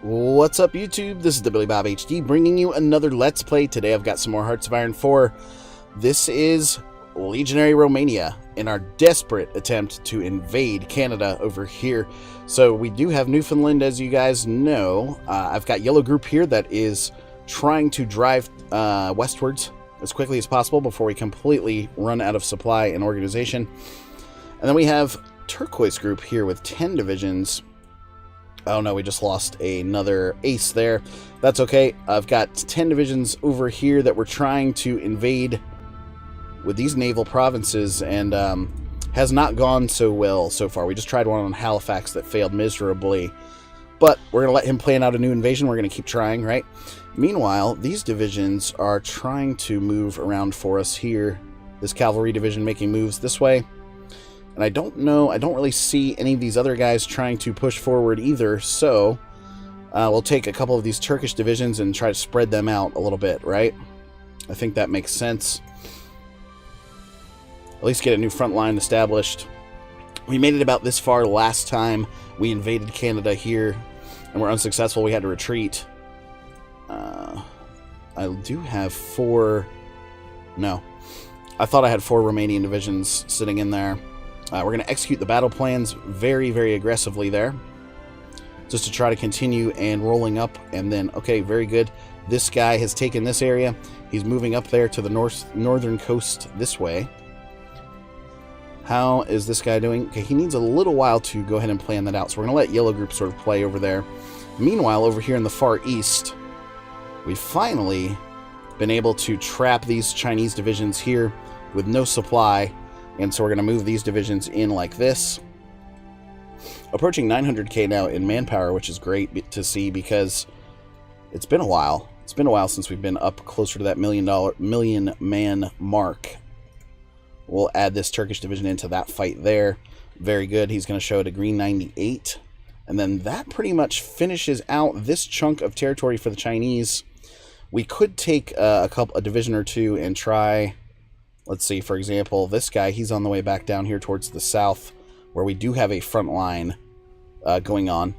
What's up, YouTube? This is the Billy Bob HD bringing you another Let's Play. Today I've got some more Hearts of Iron 4. This is Legionary Romania in our desperate attempt to invade Canada over here. So we do have Newfoundland, as you guys know. I've got Yellow Group here that is trying to drive westwards as quickly as possible before we completely run out of supply and organization. And then we have Turquoise Group here with 10 divisions. Oh no, we just lost another ace there. That's okay. I've got 10 divisions over here that we're trying to invade with these naval provinces, and has not gone so well so far. We just tried one on Halifax that failed miserably. But we're going to let him plan out a new invasion. We're going to keep trying, right? Meanwhile, these divisions are trying to move around for us here. This cavalry division making moves this way. And I don't know, I don't really see any of these other guys trying to push forward either, so we'll take a couple of these Turkish divisions and try to spread them out a little bit, right? I think that makes sense. At least get a new front line established. We made it about this far last time we invaded Canada here, and we're unsuccessful. We had to retreat. I do have 4... No. I thought I had 4 Romanian divisions sitting in there. We're going to execute the battle plans very, very aggressively there, just to try to continue and rolling up. And then, okay, very good. This guy has taken this area. He's moving up there to the northern coast this way. How is this guy doing? Okay, he needs a little while to go ahead and plan that out. So we're going to let Yellow Group sort of play over there. Meanwhile, over here in the far east, we've finally been able to trap these Chinese divisions here with no supply. And so we're going to move these divisions in like this. Approaching 900k now in manpower, which is great to see because it's been a while. It's been a while since we've been up closer to that million man mark. We'll add this Turkish division into that fight there. Very good. He's going to show it a green 98. And then that pretty much finishes out this chunk of territory for the Chinese. We could take a division or two and try... Let's see, for example, this guy, he's on the way back down here towards the south, where we do have a front line going on.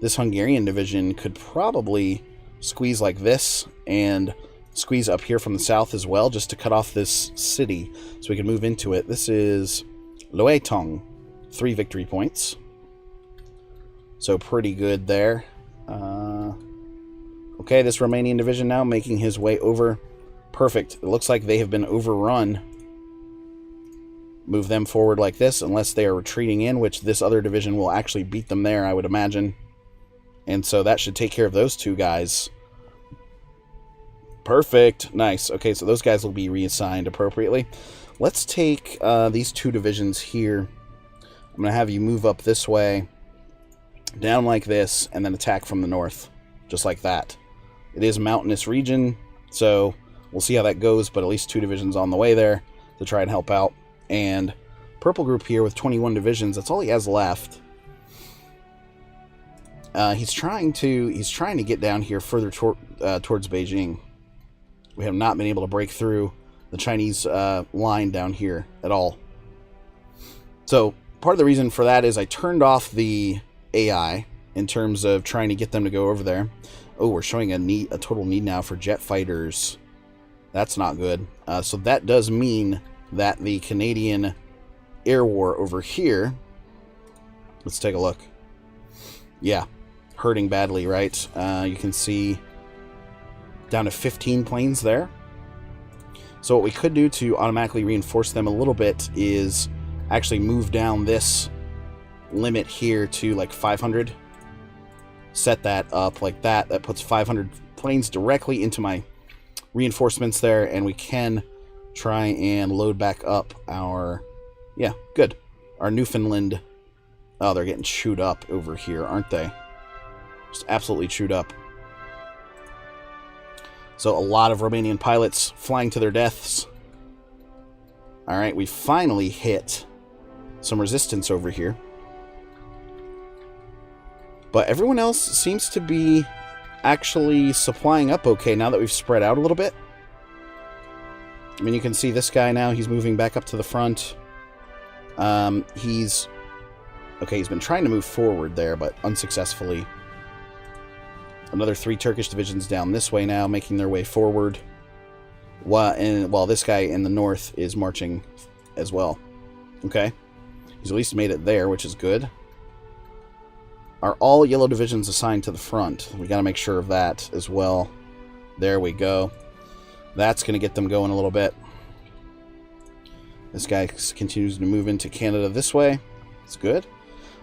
This Hungarian division could probably squeeze like this and squeeze up here from the south as well, just to cut off this city so we can move into it. This is Loetong, 3 victory points. So pretty good there. Okay, this Romanian division now making his way over. Perfect. It looks like they have been overrun. Move them forward like this, unless they are retreating in, which this other division will actually beat them there, I would imagine. And so that should take care of those 2 guys. Perfect. Nice. Okay, so those guys will be reassigned appropriately. Let's take these 2 divisions here. I'm going to have you move up this way, down like this, and then attack from the north, just like that. It is a mountainous region, so... we'll see how that goes, but at least 2 divisions on the way there to try and help out. And Purple Group here with 21 divisions. That's all he has left. He's trying to get down here further towards Beijing. We have not been able to break through the Chinese line down here at all. So part of the reason for that is I turned off the AI in terms of trying to get them to go over there. Oh, we're showing a total need now for jet fighters. That's not good. So that does mean that the Canadian air war over here... Let's take a look. Yeah, hurting badly, right? You can see down to 15 planes there. So what we could do to automatically reinforce them a little bit is actually move down this limit here to like 500. Set that up like that. That puts 500 planes directly into my... reinforcements there, and we can try and load back up our... Yeah, good. Our Newfoundland... Oh, they're getting chewed up over here, aren't they? Just absolutely chewed up. So a lot of Romanian pilots flying to their deaths. Alright, we finally hit some resistance over here. But everyone else seems to be... actually supplying up okay now that we've spread out a little bit. I mean, you can see this guy now, he's moving back up to the front. He's Okay, he's been trying to move forward there, but unsuccessfully. Another 3 Turkish divisions down this way now, making their way forward. While this guy in the north is marching as well. Okay. He's at least made it there, which is good. Are all yellow divisions assigned to the front? We got to make sure of that as well. There we go. That's going to get them going a little bit. This guy continues to move into Canada this way. It's good.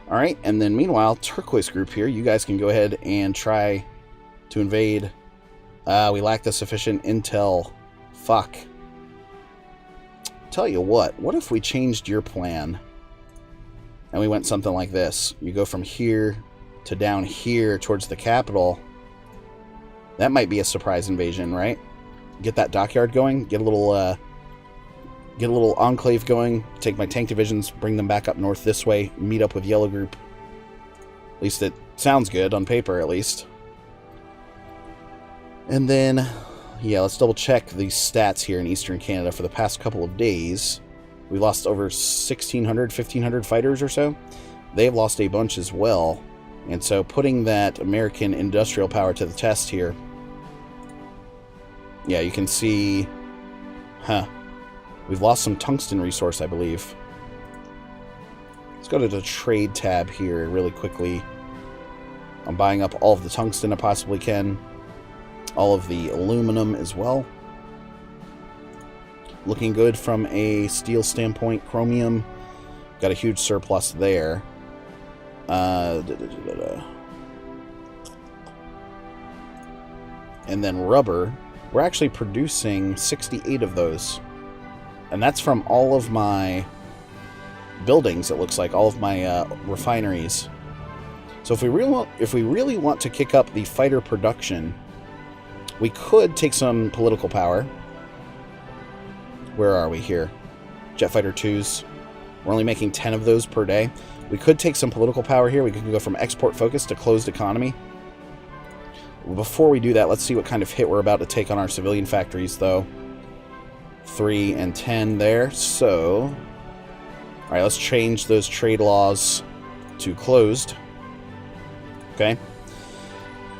All right, and then meanwhile, Turquoise Group here, you guys can go ahead and try to invade. We lack the sufficient intel. Fuck. Tell you what if we changed your plan and we went something like this? You go from here to down here towards the capital. That might be a surprise invasion, right? Get that dockyard going, get a little enclave going, take my tank divisions, bring them back up north this way, meet up with Yellow Group. At least it sounds good on paper, at least. And then, yeah, let's double check these stats here in Eastern Canada for the past couple of days. We lost over 1,600, 1,500 fighters or so. They've lost a bunch as well. And so putting that American industrial power to the test here. Yeah, you can see... We've lost some tungsten resource, I believe. Let's go to the trade tab here really quickly. I'm buying up all of the tungsten I possibly can. All of the aluminum as well. Looking good from a steel standpoint. Chromium, got a huge surplus there. And then rubber, we're actually producing 68 of those. And that's from all of my buildings, it looks like, all of my refineries. So if we really want to kick up the fighter production, we could take some political power. Where are we here? Jet Fighter 2s. We're only making 10 of those per day. We could take some political power here. We could go from export focus to closed economy. Before we do that, let's see what kind of hit we're about to take on our civilian factories, though. 3 and 10 there. So, all right, let's change those trade laws to closed. Okay.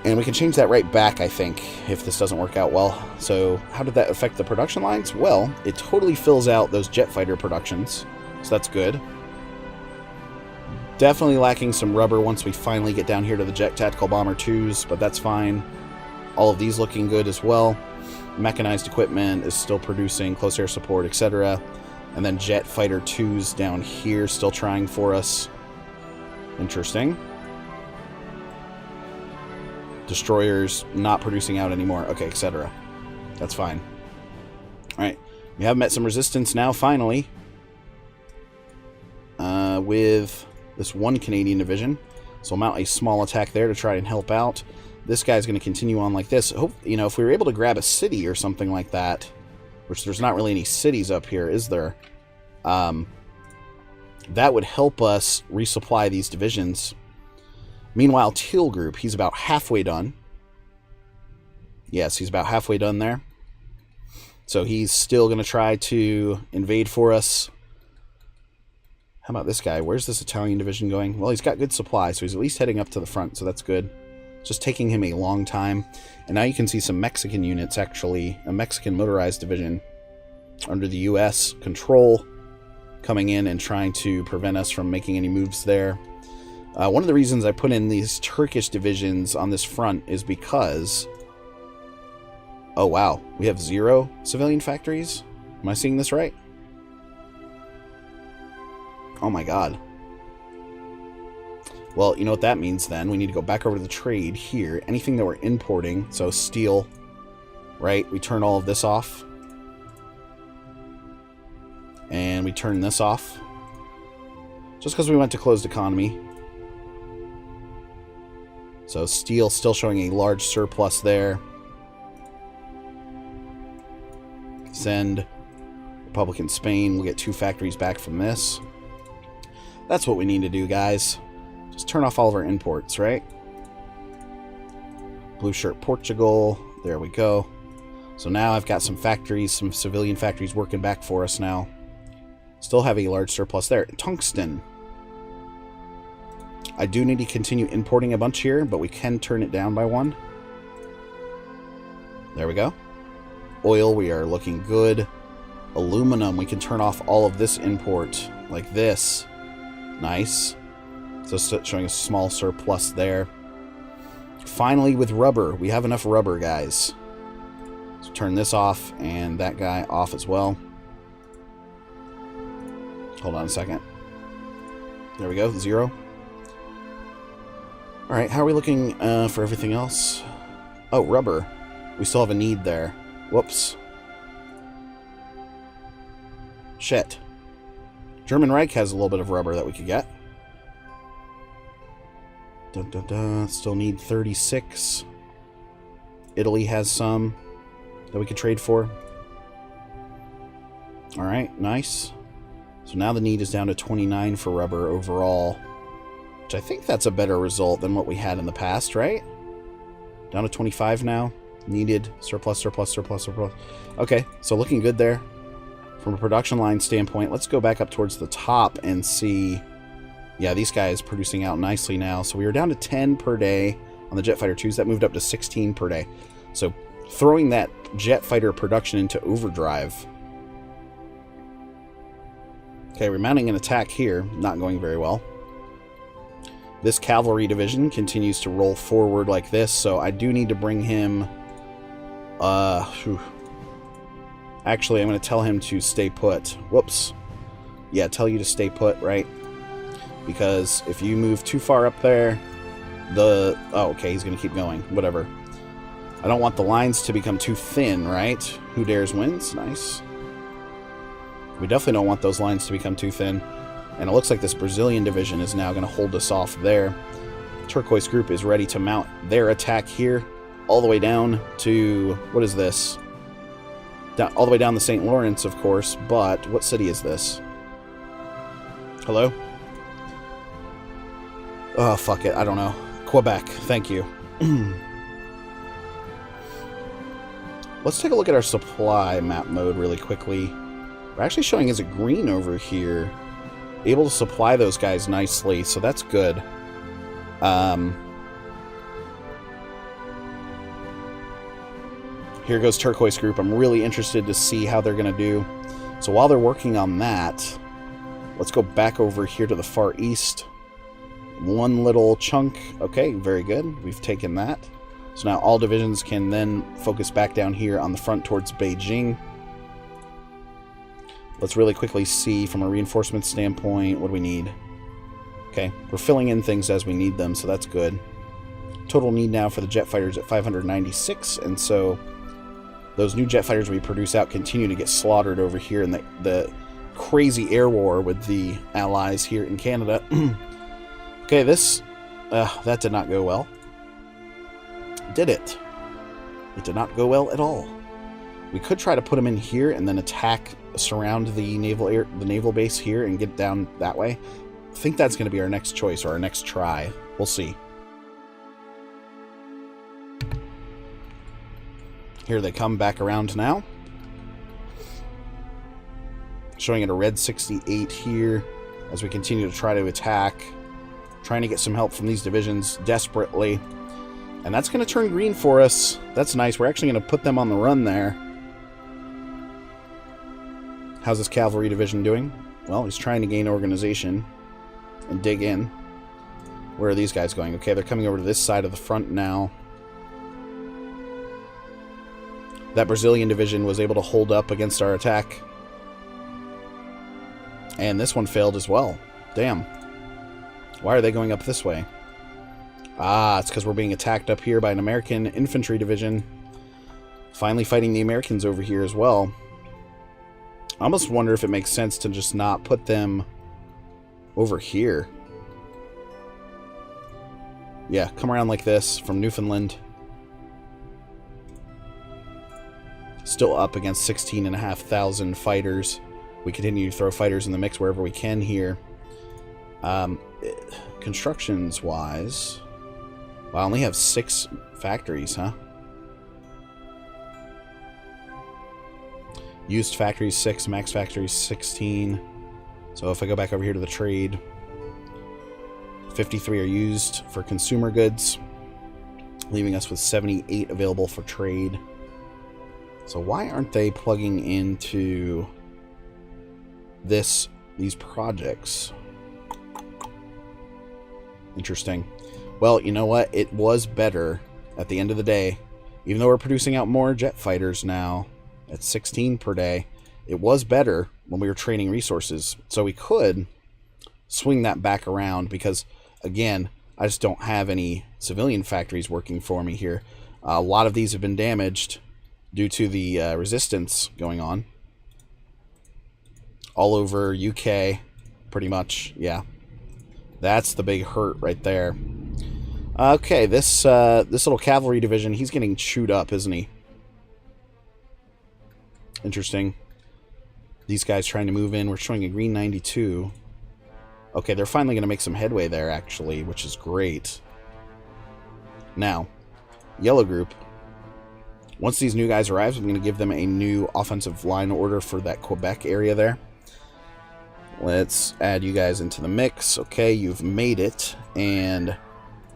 And we can change that right back, I think, if this doesn't work out well. So how did that affect the production lines? Well, it totally fills out those jet fighter productions. So that's good. Definitely lacking some rubber once we finally get down here to the Jet Tactical Bomber 2s, but that's fine. All of these looking good as well. Mechanized equipment is still producing, close air support, etc. And then Jet Fighter 2s down here still trying for us. Interesting. Destroyers not producing out anymore. Okay, etc. That's fine. Alright. We have met some resistance now, finally. With this one Canadian division. So I'll mount a small attack there to try and help out. This guy's going to continue on like this. Hope, you know, if we were able to grab a city or something like that, which there's not really any cities up here, is there? That would help us resupply these divisions. Meanwhile, Teal Group, he's about halfway done. Yes, he's about halfway done there. So he's still going to try to invade for us. How about this guy? Where's this Italian division going? Well, he's got good supply, so he's at least heading up to the front, so that's good. It's just taking him a long time. And now you can see some Mexican units, actually. A Mexican motorized division under the U.S. control coming in and trying to prevent us from making any moves there. One of the reasons I put in these Turkish divisions on this front is because... Oh, wow. We have 0 civilian factories? Am I seeing this right? Oh my god. Well, you know what that means then. We need to go back over to the trade here. Anything that we're importing, so steel, right? We turn all of this off. And we turn this off. Just because we went to closed economy. So steel still showing a large surplus there. Send. Republican Spain. We'll get 2 factories back from this. That's what we need to do, guys. Just turn off all of our imports, right? Blue Shirt Portugal. There we go. So now I've got some factories, some civilian factories working back for us now. Still have a large surplus there. Tungsten. I do need to continue importing a bunch here, but we can turn it down by 1. There we go. Oil, we are looking good. Aluminum, we can turn off all of this import like this. Nice. So showing a small surplus there. Finally, with rubber, we have enough rubber, guys. So turn this off and that guy off as well. Hold on a second. There we go, 0. Alright, how are we looking for everything else? Oh, rubber. We still have a need there. Whoops. Shit. German Reich has a little bit of rubber that we could get. Dun, dun, dun. Still need 36. Italy has some that we could trade for. Alright, nice. So now the need is down to 29 for rubber overall. Which I think that's a better result than what we had in the past, right? Down to 25 now. Needed. Surplus, surplus, surplus, surplus. Okay, so looking good there. From a production line standpoint, let's go back up towards the top and see. Yeah, these guys producing out nicely now. So we were down to 10 per day on the jet fighter 2s. That moved up to 16 per day. So throwing that jet fighter production into overdrive. Okay, we're mounting an attack here. Not going very well. This cavalry division continues to roll forward like this, so I do need to bring him... Actually, I'm going to tell him to stay put. Whoops. Yeah, tell you to stay put, right? Because if you move too far up there, the... Oh, okay, he's going to keep going. Whatever. I don't want the lines to become too thin, right? Who dares wins. Nice. We definitely don't want those lines to become too thin. And it looks like this Brazilian division is now going to hold us off there. Turquoise Group is ready to mount their attack here. All the way down to... What is this? All the way down the St. Lawrence, of course. But what city is this? Hello? Oh, fuck it. I don't know. Quebec. Thank you. Let's take a look at our supply map mode really quickly. We're actually showing as a green over here. Able to supply those guys nicely, so that's good. Here goes Turquoise Group. I'm really interested to see how they're going to do. So while they're working on that, let's go back over here to the far east. One little chunk. Okay, very good. We've taken that. So now all divisions can then focus back down here on the front towards Beijing. Let's really quickly see from a reinforcement standpoint, what do we need? Okay, we're filling in things as we need them, so that's good. Total need now for the jet fighters at 596, and so those new jet fighters we produce out continue to get slaughtered over here in the crazy air war with the allies here in Canada. Okay, this... that did not go well. Did it? It did not go well at all. We could try to put them in here and then attack, surround the naval base here and get down that way. I think that's going to be our next choice, or our next try. We'll see. Here they come back around now. Showing it a red 68 here as we continue to try to attack. Trying to get some help from these divisions desperately. And that's going to turn green for us. That's nice. We're actually going to put them on the run there. How's this cavalry division doing? Well, he's trying to gain organization and dig in. Where are these guys going? Okay, they're coming over to this side of the front now. That Brazilian division was able to hold up against our attack. And this one failed as well. Damn. Why are they going up this way? Ah, it's because we're being attacked up here by an American infantry division. Finally fighting the Americans over here as well. I almost wonder if it makes sense to just not put them over here. Yeah, come around like this from Newfoundland. Still up against 16,500 fighters. We continue to throw fighters in the mix wherever we can here. Constructions-wise... Wow, I only have 6 factories, huh? Used factories 6, max factories 16. So if I go back over here to the trade, 53 are used for consumer goods, leaving us with 78 available for trade. So why aren't they plugging into these projects? Interesting. Well, you know what? It was better at the end of the day. Even though we're producing out more jet fighters now at 16 per day, it was better when we were trading resources. So we could swing that back around because, again, I just don't have any civilian factories working for me here. A lot of these have been damaged due to the resistance going on. All over UK, pretty much, yeah. That's the big hurt right there. Okay, this little cavalry division, he's getting chewed up, isn't he? Interesting. These guys trying to move in. We're showing a green 92. Okay, they're finally going to make some headway there, actually, which is great. Now, yellow group. Once these new guys arrive, I'm going to give them a new offensive line order for that Quebec area there. Let's add you guys into the mix. Okay, you've made it. And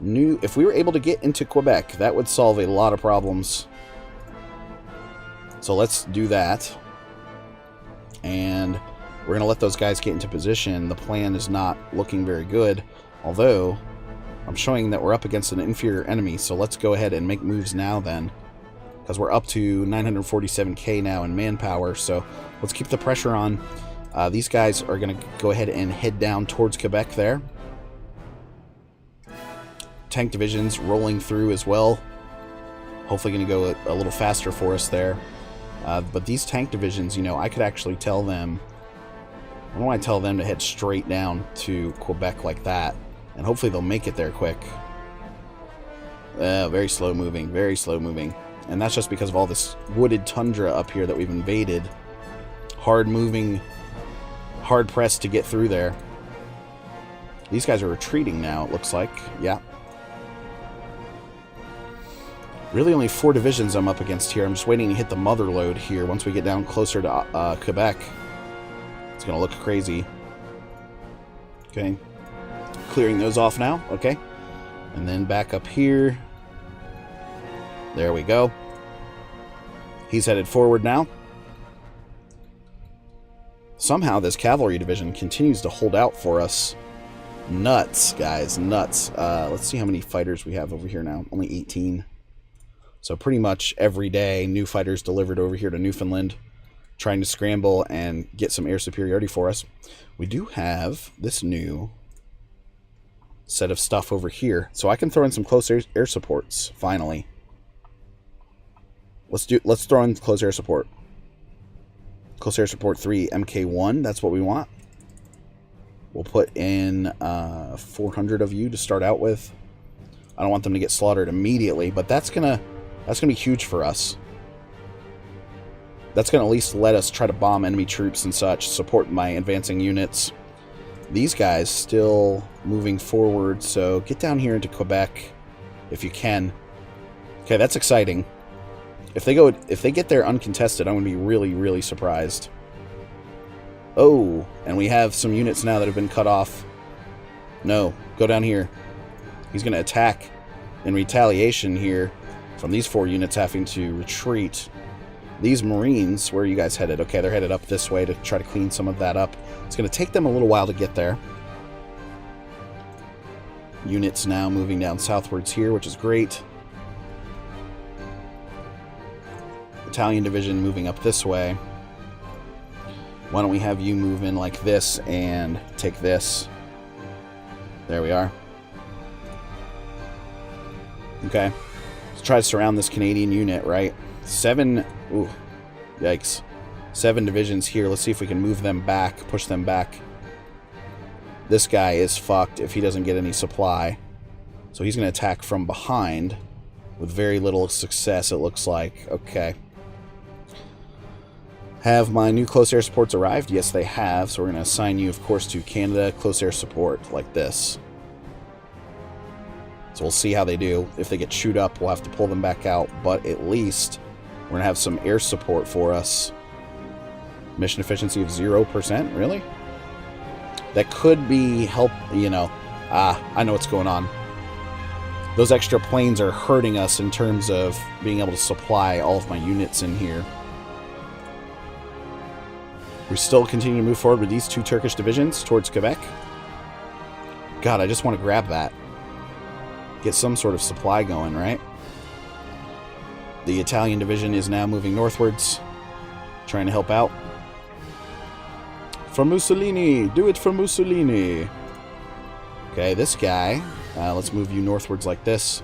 if we were able to get into Quebec, that would solve a lot of problems. So let's do that. And we're going to let those guys get into position. The plan is not looking very good. Although, I'm showing that we're up against an inferior enemy. So let's go ahead and make moves now then. Because we're up to 947k now in manpower. So let's keep the pressure on. These guys are going to go ahead and head down towards Quebec there. Tank divisions rolling through as well. Hopefully going to go a little faster for us there. But these tank divisions, you know, I could actually tell them... I don't want to tell them to head straight down to Quebec like that. And hopefully they'll make it there quick. Very slow moving, very slow moving. And that's just because of all this wooded tundra up here that we've invaded. Hard moving... hard pressed to get through there. These guys are retreating now, it looks like. Yeah. Really only 4 divisions I'm up against here. I'm just waiting to hit the mother load here. Once we get down closer to Quebec, it's going to look crazy. Okay. Clearing those off now. Okay. And then back up here. There we go. He's headed forward now. Somehow this cavalry division continues to hold out for us. Nuts, guys, nuts. Let's see how many fighters we have over here now. Only 18. So pretty much every day, new fighters delivered over here to Newfoundland, trying to scramble and get some air superiority for us. We do have this new set of stuff over here, so I can throw in some close air supports, finally. Let's throw in close air support. Close air support 3, MK1, that's what we want. We'll put in 400 of you to start out with. I don't want them to get slaughtered immediately, but that's gonna be huge for us. That's gonna at least let us try to bomb enemy troops and such, support my advancing units. These guys still moving forward, so get down here into Quebec if you can. Okay, that's exciting. If they get there uncontested, I'm gonna be really, really surprised. Oh, and we have some units now that have been cut off. No, go down here. He's gonna attack in retaliation here from these 4 units having to retreat. These Marines, where are you guys headed? Okay, they're headed up this way to try to clean some of that up. It's gonna take them a little while to get there. Units now moving down southwards here, which is great. Italian division moving up this way. Why don't we have you move in like this and take this? There we are. Okay. Let's try to surround this Canadian unit, right? 7... Ooh. Yikes. 7 divisions here. Let's see if we can move them back, push them back. This guy is fucked if he doesn't get any supply. So he's going to attack from behind with very little success, it looks like. Okay. Have my new close air supports arrived? Yes, they have. So we're going to assign you, of course, to Canada close air support, like this. So we'll see how they do. If they get chewed up, we'll have to pull them back out. But at least we're going to have some air support for us. Mission efficiency of 0%? Really? That could be help, you know, Ah, I know what's going on. Those extra planes are hurting us in terms of being able to supply all of my units in here. We still continue to move forward with these 2 Turkish divisions towards Quebec. God, I just want to grab that. Get some sort of supply going, right? The Italian division is now moving northwards, trying to help out. For Mussolini! Do it for Mussolini! Okay, this guy, let's move you northwards like this.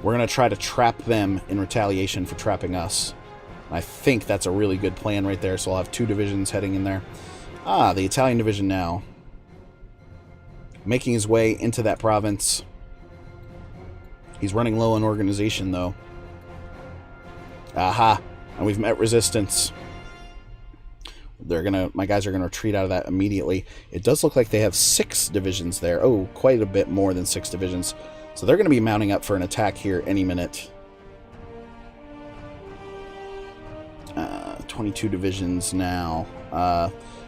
We're going to try to trap them in retaliation for trapping us. I think that's a really good plan right there, so I'll have 2 divisions heading in there. Ah, the Italian division now. Making his way into that province. He's running low on organization, though. Aha! And we've met resistance. My guys are gonna retreat out of that immediately. It does look like they have 6 divisions there. Oh, quite a bit more than 6 divisions. So they're gonna be mounting up for an attack here any minute. 22 divisions now.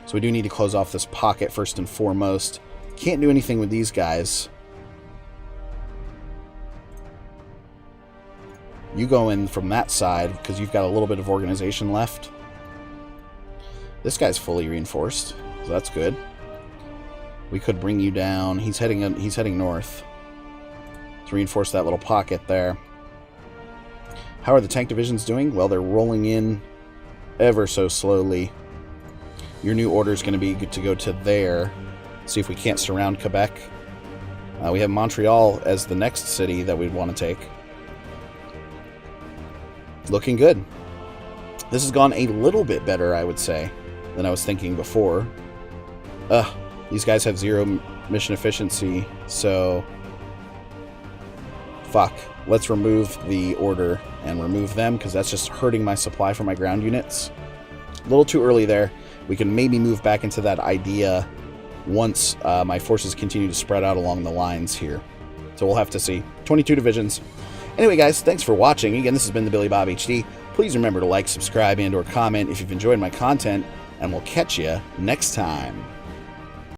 So we do need to close off this pocket first and foremost. Can't do anything with these guys. You go in from that side because you've got a little bit of organization left. This guy's fully reinforced, so that's good. We could bring you down. He's heading north. Let's reinforce that little pocket there. How are the tank divisions doing? Well, they're rolling in ever so slowly. Your new order is going to be to go to there. See if we can't surround Quebec. We have Montreal as the next city that we'd want to take. Looking good. This has gone a little bit better, I would say, than I was thinking before. These guys have 0 mission efficiency, so fuck. Let's remove the order and remove them, because that's just hurting my supply for my ground units. A little too early there. We can maybe move back into that idea once my forces continue to spread out along the lines here. So we'll have to see. 22 divisions. Anyway, guys, thanks for watching. Again, this has been the Billy Bob HD. Please remember to like, subscribe, and/or comment if you've enjoyed my content, and we'll catch you next time.